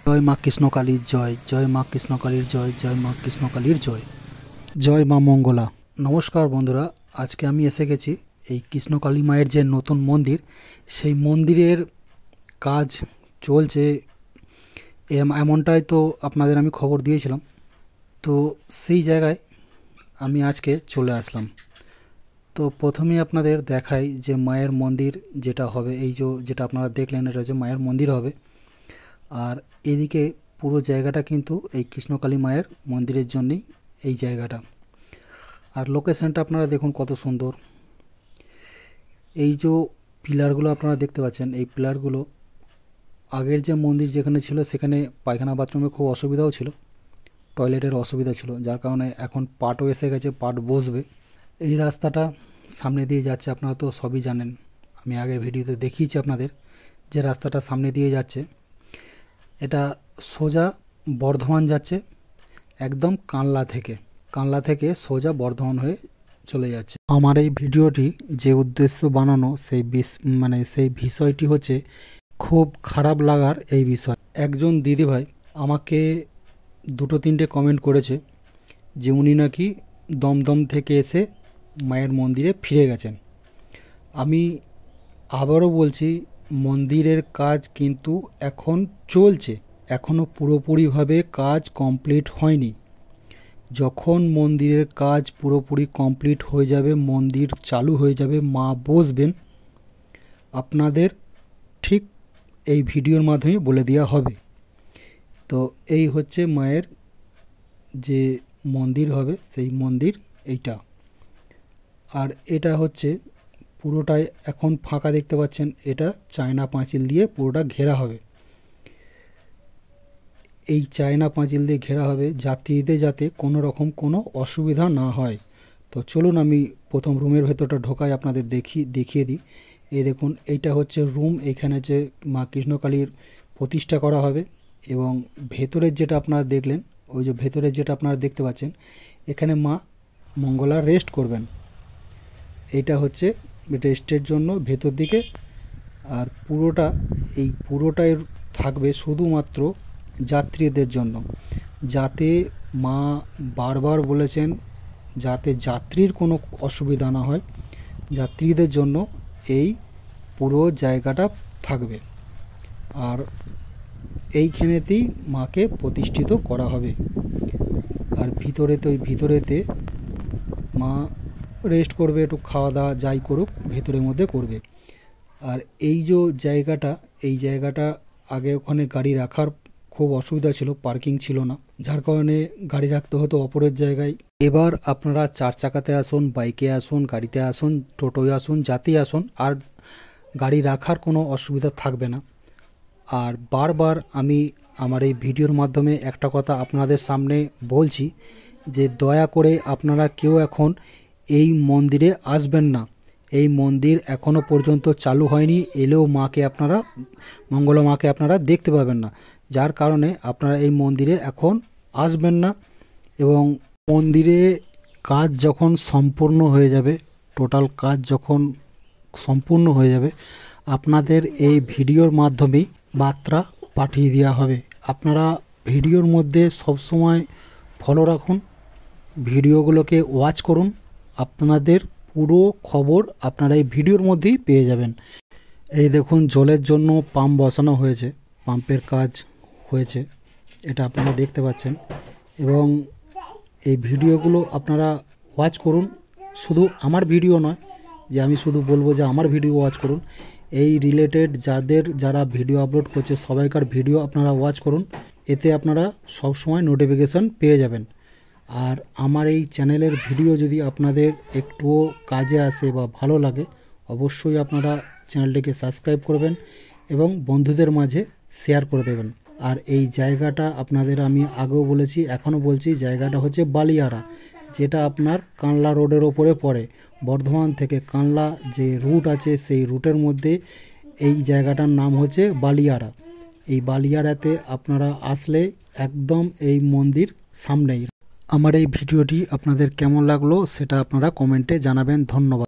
জয় মা কৃষ্ণকালীর জয়, জয় মা কৃষ্ণকালীর জয়, জয় মা কৃষ্ণকালীর জয়, জয় মা মঙ্গলা। নমস্কার বন্ধুরা, আজকে আমি এসে গেছি এই কৃষ্ণকালী মায়ের যে নতুন মন্দির, সেই মন্দিরের কাজ চলছে এমনটাই তো আপনাদের আমি খবর দিয়েছিলাম। তো সেই জায়গায় আমি আজকে চলে আসলাম। তো প্রথমেই আপনাদের দেখাই যে মায়ের মন্দির যেটা হবে, এই যেটা আপনারা দেখলেন এটা হচ্ছে মায়ের মন্দির হবে। আর এদিকে পুরো জায়গাটা কিন্তু এই কৃষ্ণকালী মায়ের মন্দিরের জন্যই এই জায়গাটা। আর লোকেশনটা আপনারা দেখুন কত সুন্দর। এই যে পিলারগুলো আপনারা দেখতে পাচ্ছেন, এই পিলারগুলো আগের যে মন্দির যেখানে ছিল সেখানে পায়খানা বাথরুমে খুব অসুবিধাও ছিল, টয়লেটের অসুবিধা ছিল, যার কারণে এখন পাটও এসে গেছে, পাট বসবে। এই রাস্তাটা সামনে দিয়ে যাচ্ছে, আপনারা তো সবই জানেন, আমি আগের ভিডিওতে দেখিয়েছি আপনাদের যে রাস্তাটা সামনে দিয়ে যাচ্ছে। এটা সোজা বর্ধমান যাচ্ছে, একদম কানলা থেকে সোজা বর্ধমান হয়ে চলে যাচ্ছে। আমার এই ভিডিওটি যে উদ্দেশ্য বানানো সেই বিষয়টি হচ্ছে খুব খারাপ লাগার এই বিষয়। একজন দিদিভাই আমাকে 2-3টে কমেন্ট করেছে যে উনি নাকি দমদম থেকে এসে মায়ের মন্দিরে ফিরে গেছেন। আমি আবারও বলছি, মন্দিরের কাজ কিন্তু এখন চলছে, এখনও পুরোপুরিভাবে কাজ কমপ্লিট হয়নি। যখন মন্দিরের কাজ পুরোপুরি কমপ্লিট হয়ে যাবে, মন্দির চালু হয়ে যাবে, মা বসবেন, আপনাদের ঠিক এই ভিডিওর মাধ্যমে বলে দেওয়া হবে। তো এই হচ্ছে মায়ের যে মন্দির হবে, সেই মন্দির এইটা। আর এটা হচ্ছে পুরোটাই এখন ফাঁকা দেখতে পাচ্ছেন, এটা চায়না পাঁচিল দিয়ে পুরোটা ঘেরা হবে। এই চায়না পাঁচিল দিয়ে ঘেরা হবে যাত্রীদের যাতে কোনো রকম কোনো অসুবিধা না হয়। তো চলুন আমি প্রথম রুমের ভেতরটা ঢোকাই, আপনাদের দেখিয়ে দিই। এই দেখুন, এইটা হচ্ছে রুম, এখানে যে মা কৃষ্ণকালীর প্রতিষ্ঠা করা হবে। এবং ভেতরের যেটা আপনারা দেখলেন, ওই যে ভেতরের যেটা আপনারা দেখতে পাচ্ছেন, এখানে মা মঙ্গলা রেস্ট করবেন। এইটা হচ্ছে রেস্টের জন্য ভেতর দিকে। আর পুরোটাই থাকবে শুধুমাত্র যাত্রীদের জন্য, যাতে মা বারবার বলেছেন যাতে যাত্রীর কোনো অসুবিধা না হয়, যাত্রীদের জন্য এই পুরো জায়গাটা থাকবে। আর এইখানেতেই মাকে প্রতিষ্ঠিত করা হবে। আর ভিতরেতে মা রেস্ট করবে, একটু খাওয়া দাওয়া যাই করুক ভেতরের মধ্যে করবে। আর এই জায়গাটা আগে ওখানে গাড়ি রাখার খুব অসুবিধা ছিল, পার্কিং ছিল না, যার কারণে গাড়ি রাখতে হতো অপরের জায়গায়। এবার আপনারা 4 চাকাতে আসুন, বাইকে আসুন, গাড়িতে আসুন, টোটোয় আসুন, যাতেই আসুন, আর গাড়ি রাখার কোনো অসুবিধা থাকবে না। আর বারবার আমি আমার এই ভিডিওর মাধ্যমে একটা কথা আপনাদের সামনে বলছি যে দয়া করে আপনারা কেউ এখন এই মন্দিরে আসবেন না। এই মন্দির এখনও পর্যন্ত চালু হয়নি, এলেও মঙ্গলা মাকে আপনারা দেখতে পাবেন না, যার কারণে আপনারা এই মন্দিরে এখন আসবেন না। এবং মন্দিরে কাজ যখন সম্পূর্ণ হয়ে যাবে, টোটাল কাজ যখন সম্পূর্ণ হয়ে যাবে, আপনাদের এই ভিডিওর মাধ্যমেই বার্তা পাঠিয়ে দেওয়া হবে। আপনারা ভিডিওর মধ্যে সবসময় ফলো রাখুন, ভিডিওগুলোকে ওয়াচ করুন, আপনাদের পুরো খবর আপনারা এই ভিডিওর মধ্যেই পেয়ে যাবেন। এই দেখুন, জলের জন্য পাম্প বসানো হয়েছে, পাম্পের কাজ হয়েছে, এটা আপনারা দেখতে পাচ্ছেন। এবং এই ভিডিওগুলো আপনারা ওয়াচ করুন, শুধু আমার ভিডিও নয় যে আমি শুধু বলবো যে আমার ভিডিও ওয়াচ করুন, এই রিলেটেড যারা ভিডিও আপলোড করছে সবাইকার ভিডিও আপনারা ওয়াচ করুন, এতে আপনারা সবসময় নোটিফিকেশান পেয়ে যাবেন। আর আমার এই চ্যানেলের ভিডিও যদি আপনাদের একটুও কাজে আসে বা ভালো লাগে, অবশ্যই আপনারা চ্যানেলটিকে সাবস্ক্রাইব করবেন এবং বন্ধুদের মাঝে শেয়ার করে দেবেন। আর এই জায়গাটা আপনাদের আমি আগেও বলেছি, এখনও বলছি, জায়গাটা হচ্ছে বালিয়াড়া, যেটা আপনার কানলা রোডের ওপরে পড়ে। বর্ধমান থেকে কানলা যে রুট আছে, সেই রুটের মধ্যে এই জায়গাটার নাম হচ্ছে বালিয়াড়া। এই বালিয়াড়াতে আপনারা আসলে একদম এই মন্দির সামনেই। আমার এই ভিডিওটি আপনাদের কেমন লাগলো সেটা আপনারা কমেন্টে জানাবেন। ধন্যবাদ।